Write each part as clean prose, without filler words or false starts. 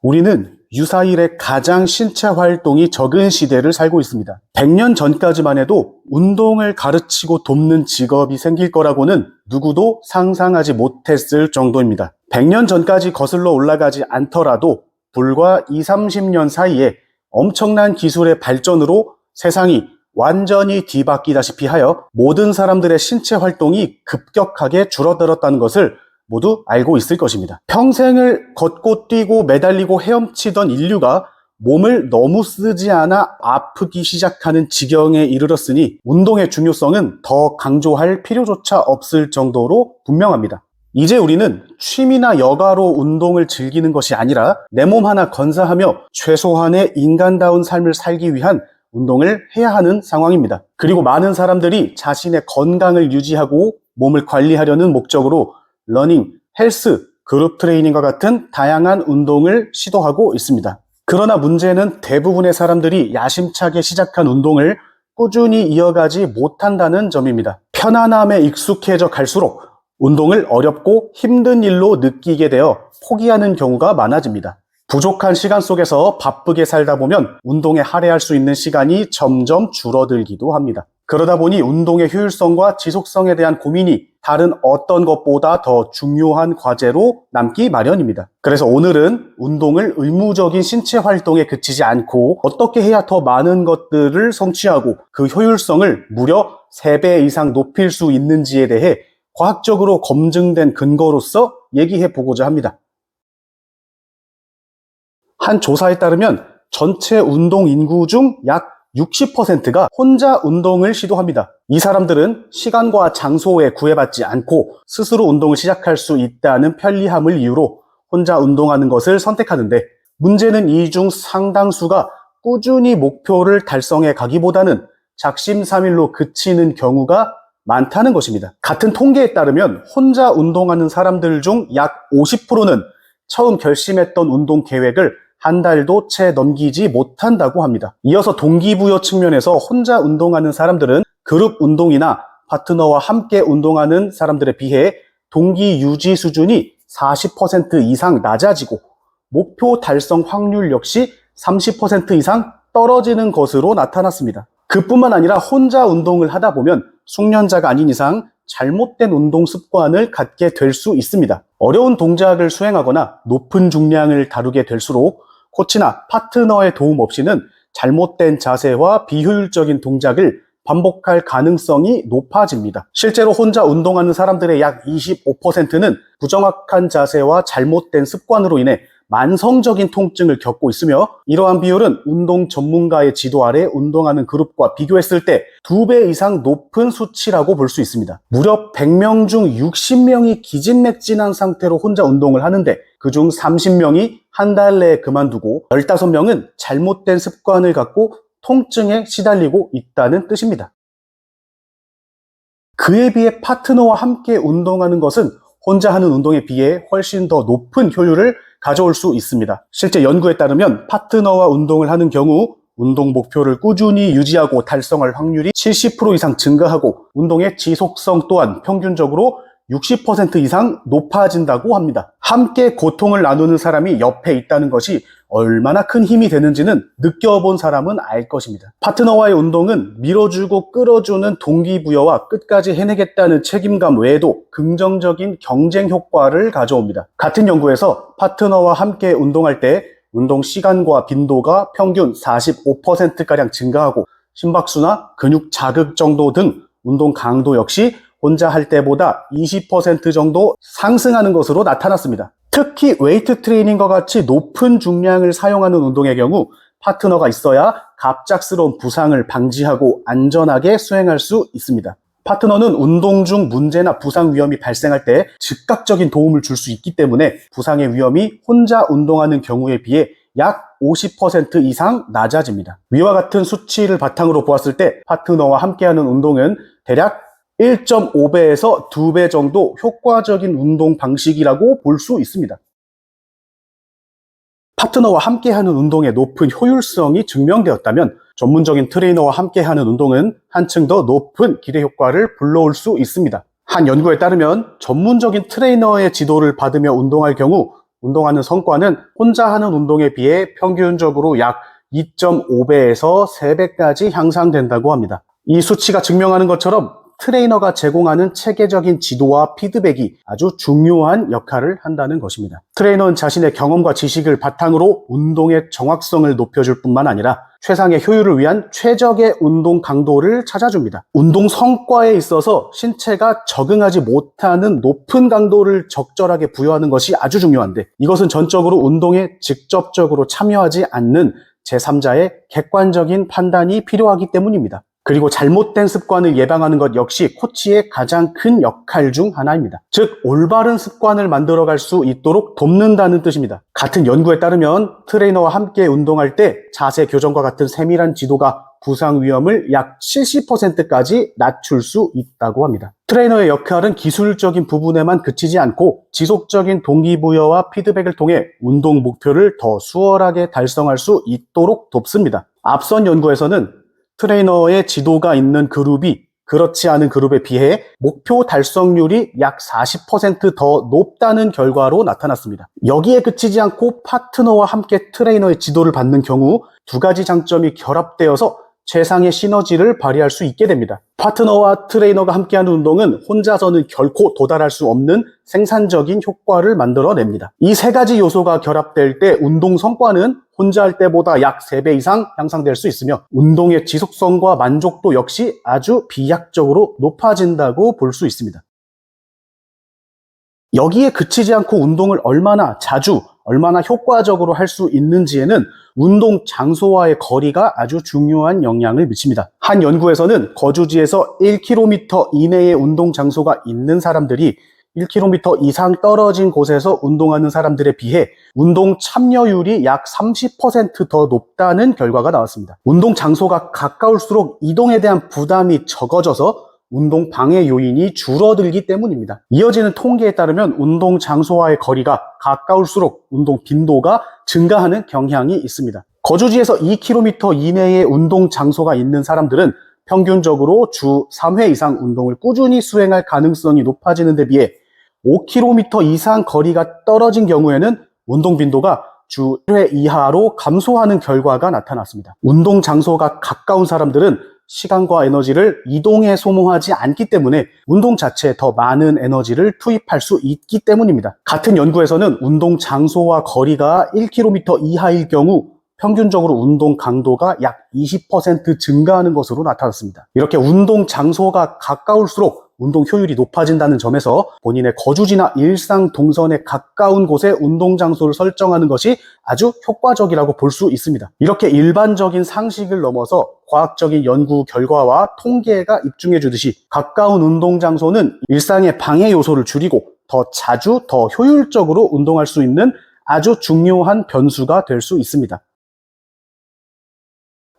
우리는 유사일에 가장 신체 활동이 적은 시대를 살고 있습니다. 100년 전까지만 해도 운동을 가르치고 돕는 직업이 생길 거라고는 누구도 상상하지 못했을 정도입니다. 100년 전까지 거슬러 올라가지 않더라도 불과 20-30년 사이에 엄청난 기술의 발전으로 세상이 완전히 뒤바뀌다시피 하여 모든 사람들의 신체 활동이 급격하게 줄어들었다는 것을 모두 알고 있을 것입니다. 평생을 걷고 뛰고 매달리고 헤엄치던 인류가 몸을 너무 쓰지 않아 아프기 시작하는 지경에 이르렀으니 운동의 중요성은 더 강조할 필요조차 없을 정도로 분명합니다. 이제 우리는 취미나 여가로 운동을 즐기는 것이 아니라 내 몸 하나 건사하며 최소한의 인간다운 삶을 살기 위한 운동을 해야 하는 상황입니다. 그리고 많은 사람들이 자신의 건강을 유지하고 몸을 관리하려는 목적으로 러닝, 헬스, 그룹 트레이닝과 같은 다양한 운동을 시도하고 있습니다. 그러나 문제는 대부분의 사람들이 야심차게 시작한 운동을 꾸준히 이어가지 못한다는 점입니다. 편안함에 익숙해져 갈수록 운동을 어렵고 힘든 일로 느끼게 되어 포기하는 경우가 많아집니다. 부족한 시간 속에서 바쁘게 살다 보면 운동에 할애할 수 있는 시간이 점점 줄어들기도 합니다. 그러다 보니 운동의 효율성과 지속성에 대한 고민이 다른 어떤 것보다 더 중요한 과제로 남기 마련입니다. 그래서 오늘은 운동을 의무적인 신체 활동에 그치지 않고 어떻게 해야 더 많은 것들을 성취하고 그 효율성을 무려 3배 이상 높일 수 있는지에 대해 과학적으로 검증된 근거로서 얘기해 보고자 합니다. 한 조사에 따르면 전체 운동 인구 중 약 60%가 혼자 운동을 시도합니다. 이 사람들은 시간과 장소에 구애받지 않고 스스로 운동을 시작할 수 있다는 편리함을 이유로 혼자 운동하는 것을 선택하는데, 문제는 이 중 상당수가 꾸준히 목표를 달성해 가기보다는 작심삼일로 그치는 경우가 많다는 것입니다. 같은 통계에 따르면 혼자 운동하는 사람들 중 약 50%는 처음 결심했던 운동 계획을 한 달도 채 넘기지 못한다고 합니다. 이어서 동기부여 측면에서 혼자 운동하는 사람들은 그룹 운동이나 파트너와 함께 운동하는 사람들에 비해 동기 유지 수준이 40% 이상 낮아지고 목표 달성 확률 역시 30% 이상 떨어지는 것으로 나타났습니다. 그뿐만 아니라 혼자 운동을 하다 보면 숙련자가 아닌 이상 잘못된 운동 습관을 갖게 될 수 있습니다. 어려운 동작을 수행하거나 높은 중량을 다루게 될수록 코치나 파트너의 도움 없이는 잘못된 자세와 비효율적인 동작을 반복할 가능성이 높아집니다. 실제로 혼자 운동하는 사람들의 약 25%는 부정확한 자세와 잘못된 습관으로 인해 만성적인 통증을 겪고 있으며, 이러한 비율은 운동 전문가의 지도 아래 운동하는 그룹과 비교했을 때 2배 이상 높은 수치라고 볼 수 있습니다. 무려 100명 중 60명이 기진맥진한 상태로 혼자 운동을 하는데 그중 30명이 한 달 내에 그만두고 15명은 잘못된 습관을 갖고 통증에 시달리고 있다는 뜻입니다. 그에 비해 파트너와 함께 운동하는 것은 혼자 하는 운동에 비해 훨씬 더 높은 효율을 가져올 수 있습니다. 실제 연구에 따르면 파트너와 운동을 하는 경우 운동 목표를 꾸준히 유지하고 달성할 확률이 70% 이상 증가하고 운동의 지속성 또한 평균적으로 60% 이상 높아진다고 합니다. 함께 고통을 나누는 사람이 옆에 있다는 것이 얼마나 큰 힘이 되는지는 느껴본 사람은 알 것입니다. 파트너와의 운동은 밀어주고 끌어주는 동기부여와 끝까지 해내겠다는 책임감 외에도 긍정적인 경쟁 효과를 가져옵니다. 같은 연구에서 파트너와 함께 운동할 때 운동 시간과 빈도가 평균 45%가량 증가하고 심박수나 근육 자극 정도 등 운동 강도 역시 혼자 할 때보다 20% 정도 상승하는 것으로 나타났습니다. 특히 웨이트 트레이닝과 같이 높은 중량을 사용하는 운동의 경우 파트너가 있어야 갑작스러운 부상을 방지하고 안전하게 수행할 수 있습니다. 파트너는 운동 중 문제나 부상 위험이 발생할 때 즉각적인 도움을 줄 수 있기 때문에 부상의 위험이 혼자 운동하는 경우에 비해 약 50% 이상 낮아집니다. 위와 같은 수치를 바탕으로 보았을 때 파트너와 함께하는 운동은 대략 1.5배에서 2배 정도 효과적인 운동 방식이라고 볼 수 있습니다. 파트너와 함께하는 운동의 높은 효율성이 증명되었다면 전문적인 트레이너와 함께하는 운동은 한층 더 높은 기대 효과를 불러올 수 있습니다. 한 연구에 따르면 전문적인 트레이너의 지도를 받으며 운동할 경우 운동하는 성과는 혼자 하는 운동에 비해 평균적으로 약 2.5배에서 3배까지 향상된다고 합니다. 이 수치가 증명하는 것처럼 트레이너가 제공하는 체계적인 지도와 피드백이 아주 중요한 역할을 한다는 것입니다. 트레이너는 자신의 경험과 지식을 바탕으로 운동의 정확성을 높여줄 뿐만 아니라 최상의 효율을 위한 최적의 운동 강도를 찾아줍니다. 운동 성과에 있어서 신체가 적응하지 못하는 높은 강도를 적절하게 부여하는 것이 아주 중요한데, 이것은 전적으로 운동에 직접적으로 참여하지 않는 제3자의 객관적인 판단이 필요하기 때문입니다. 그리고 잘못된 습관을 예방하는 것 역시 코치의 가장 큰 역할 중 하나입니다. 즉, 올바른 습관을 만들어갈 수 있도록 돕는다는 뜻입니다. 같은 연구에 따르면 트레이너와 함께 운동할 때 자세 교정과 같은 세밀한 지도가 부상 위험을 약 70%까지 낮출 수 있다고 합니다. 트레이너의 역할은 기술적인 부분에만 그치지 않고 지속적인 동기부여와 피드백을 통해 운동 목표를 더 수월하게 달성할 수 있도록 돕습니다. 앞선 연구에서는 트레이너의 지도가 있는 그룹이 그렇지 않은 그룹에 비해 목표 달성률이 약 40% 더 높다는 결과로 나타났습니다. 여기에 그치지 않고 파트너와 함께 트레이너의 지도를 받는 경우 두 가지 장점이 결합되어서 최상의 시너지를 발휘할 수 있게 됩니다. 파트너와 트레이너가 함께하는 운동은 혼자서는 결코 도달할 수 없는 생산적인 효과를 만들어냅니다. 이 세 가지 요소가 결합될 때 운동 성과는 혼자 할 때보다 약 3배 이상 향상될 수 있으며 운동의 지속성과 만족도 역시 아주 비약적으로 높아진다고 볼 수 있습니다. 여기에 그치지 않고 운동을 얼마나 자주, 얼마나 효과적으로 할 수 있는지에는 운동 장소와의 거리가 아주 중요한 영향을 미칩니다. 한 연구에서는 거주지에서 1km 이내의 운동 장소가 있는 사람들이 1km 이상 떨어진 곳에서 운동하는 사람들에 비해 운동 참여율이 약 30% 더 높다는 결과가 나왔습니다. 운동 장소가 가까울수록 이동에 대한 부담이 적어져서 운동 방해 요인이 줄어들기 때문입니다. 이어지는 통계에 따르면 운동 장소와의 거리가 가까울수록 운동 빈도가 증가하는 경향이 있습니다. 거주지에서 2km 이내의 운동 장소가 있는 사람들은 평균적으로 주 3회 이상 운동을 꾸준히 수행할 가능성이 높아지는 데 비해 5km 이상 거리가 떨어진 경우에는 운동 빈도가 주 1회 이하로 감소하는 결과가 나타났습니다. 운동 장소가 가까운 사람들은 시간과 에너지를 이동에 소모하지 않기 때문에 운동 자체에 더 많은 에너지를 투입할 수 있기 때문입니다. 같은 연구에서는 운동 장소와 거리가 1km 이하일 경우 평균적으로 운동 강도가 약 20% 증가하는 것으로 나타났습니다. 이렇게 운동 장소가 가까울수록 운동 효율이 높아진다는 점에서 본인의 거주지나 일상 동선에 가까운 곳에 운동 장소를 설정하는 것이 아주 효과적이라고 볼 수 있습니다. 이렇게 일반적인 상식을 넘어서 과학적인 연구 결과와 통계가 입증해 주듯이 가까운 운동 장소는 일상의 방해 요소를 줄이고 더 자주, 더 효율적으로 운동할 수 있는 아주 중요한 변수가 될 수 있습니다.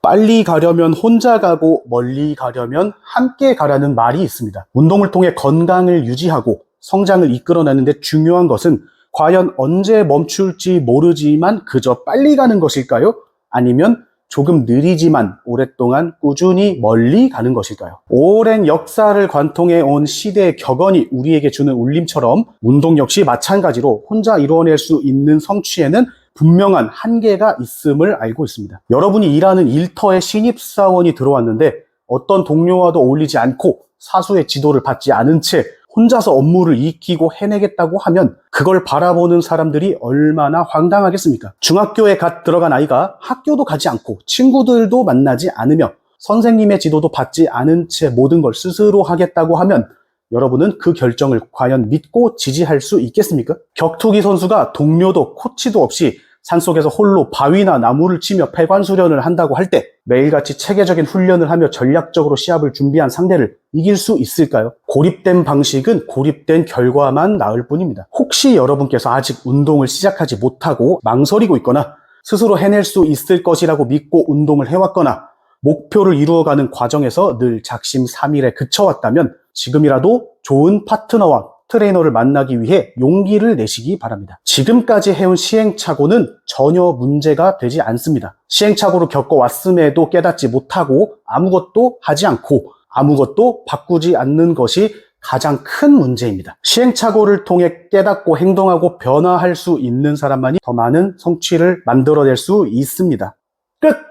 빨리 가려면 혼자 가고 멀리 가려면 함께 가라는 말이 있습니다. 운동을 통해 건강을 유지하고 성장을 이끌어내는데 중요한 것은 과연 언제 멈출지 모르지만 그저 빨리 가는 것일까요? 아니면 조금 느리지만 오랫동안 꾸준히 멀리 가는 것일까요? 오랜 역사를 관통해 온 시대의 격언이 우리에게 주는 울림처럼 운동 역시 마찬가지로 혼자 이루어낼 수 있는 성취에는 분명한 한계가 있음을 알고 있습니다. 여러분이 일하는 일터에 신입사원이 들어왔는데 어떤 동료와도 어울리지 않고 사수의 지도를 받지 않은 채 혼자서 업무를 익히고 해내겠다고 하면 그걸 바라보는 사람들이 얼마나 황당하겠습니까? 중학교에 갓 들어간 아이가 학교도 가지 않고 친구들도 만나지 않으며 선생님의 지도도 받지 않은 채 모든 걸 스스로 하겠다고 하면 여러분은 그 결정을 과연 믿고 지지할 수 있겠습니까? 격투기 선수가 동료도 코치도 없이 산속에서 홀로 바위나 나무를 치며 폐관수련을 한다고 할 때 매일같이 체계적인 훈련을 하며 전략적으로 시합을 준비한 상대를 이길 수 있을까요? 고립된 방식은 고립된 결과만 낳을 뿐입니다. 혹시 여러분께서 아직 운동을 시작하지 못하고 망설이고 있거나 스스로 해낼 수 있을 것이라고 믿고 운동을 해왔거나 목표를 이루어가는 과정에서 늘 작심삼일에 그쳐왔다면 지금이라도 좋은 파트너와 트레이너를 만나기 위해 용기를 내시기 바랍니다. 지금까지 해온 시행착오는 전혀 문제가 되지 않습니다. 시행착오를 겪어왔음에도 깨닫지 못하고 아무것도 하지 않고 아무것도 바꾸지 않는 것이 가장 큰 문제입니다. 시행착오를 통해 깨닫고 행동하고 변화할 수 있는 사람만이 더 많은 성취를 만들어낼 수 있습니다. 끝!